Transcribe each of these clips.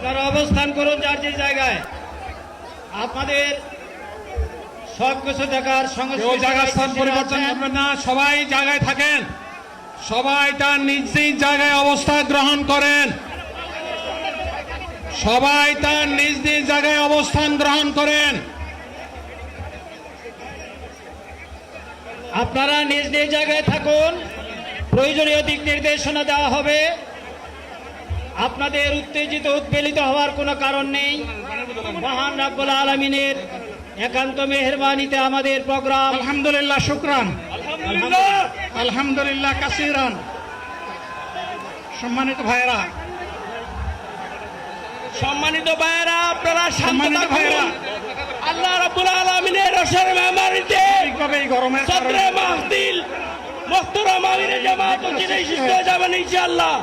আপনারা অবস্থান করুন যার যে জায়গায়। আপনাদের সব কিছু দেখার কেউ জায়গা স্থান পরিবর্তন করবেন না, সবাই জায়গায় থাকেন, সবাই তার নিজ নিজ জায়গায় অবস্থান গ্রহণ করেন, সবাই তার নিজ নিজ জায়গায় অবস্থান গ্রহণ করেন। আপনারা নিজ নিজ জায়গায় থাকুন, প্রয়োজনীয় দিক নির্দেশনা দেওয়া হবে। আপনাদের উত্তেজিত উদ্বেলিত হওয়ার কোনো কারণ নেই। মহান রাব্বুল আলামিনের একান্ত মেহেরবানিতে আমাদের প্রোগ্রাম আলহামদুলিল্লাহ, শুকরান, আলহামদুলিল্লাহ কাসিরান। সম্মানিত ভাইরা, আপনারা সম্মানিত ভাইরা, আল্লাহ রাব্বুল আলামিনের রসের মেহমানিতে ঠিকভাবে এই গরমের সদরে মাহফিল মুহতারাম আমিরে জামাত ও জিনে শিষ্ট যাবেন ইনশাআল্লাহ।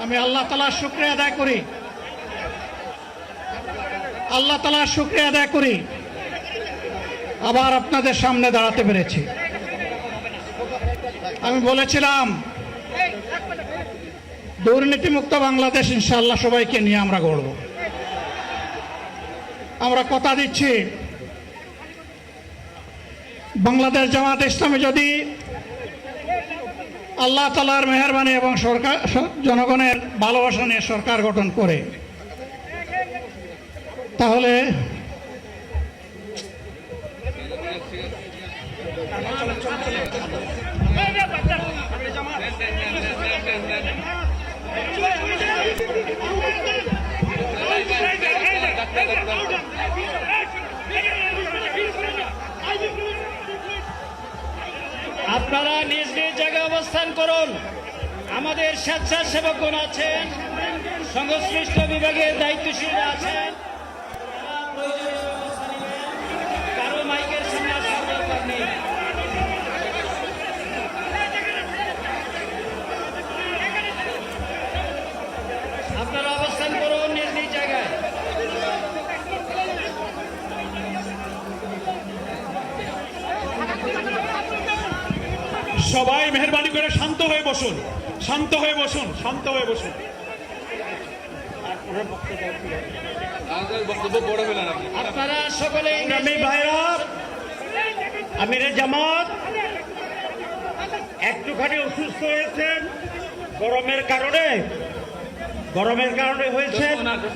আমি আল্লাহ তাআলার শুকরিয়া আদায় করি, আল্লাহ তাআলার শুকরিয়া আদায় করি আবার আপনাদের সামনে দাঁড়াতে পেরেছি। আমি বলেছিলাম দুর্নীতিমুক্ত বাংলাদেশ ইনশাআল্লাহ সবাইকে নিয়ে আমরা গড়ব। আমরা কথা দিচ্ছি, বাংলাদেশ জামাত ইসলামী যদি আল্লাহ তাআলার মেহেরবানি এবং সরকার জনগণের ভালোবাসা নিয়ে সরকার গঠন করে, তাহলে আপনারা নিজ নিজ জায়গায় অবস্থান করুন। আমাদের স্বেচ্ছাসেবকগণ আছেন, সংশ্লিষ্ট বিভাগের দায়িত্বশীলরা আছেন, তারা প্রয়োজনীয় ব্যবস্থা নেবেন। কারো মাইকের সামনে আসার দরকার নেই। আপনারা অবস্থান করুন নিজ নিজ জায়গায়। সবাই মেহেরবানি করে শান্ত হয়ে বসুন, শান্ত হয়ে বসুন, শান্ত হয়ে বসুন। আপনারা সকলে ভাইরা, আমিরে জামাত একটুখানি অসুস্থ হয়েছেন, গরমের কারণে হয়েছে।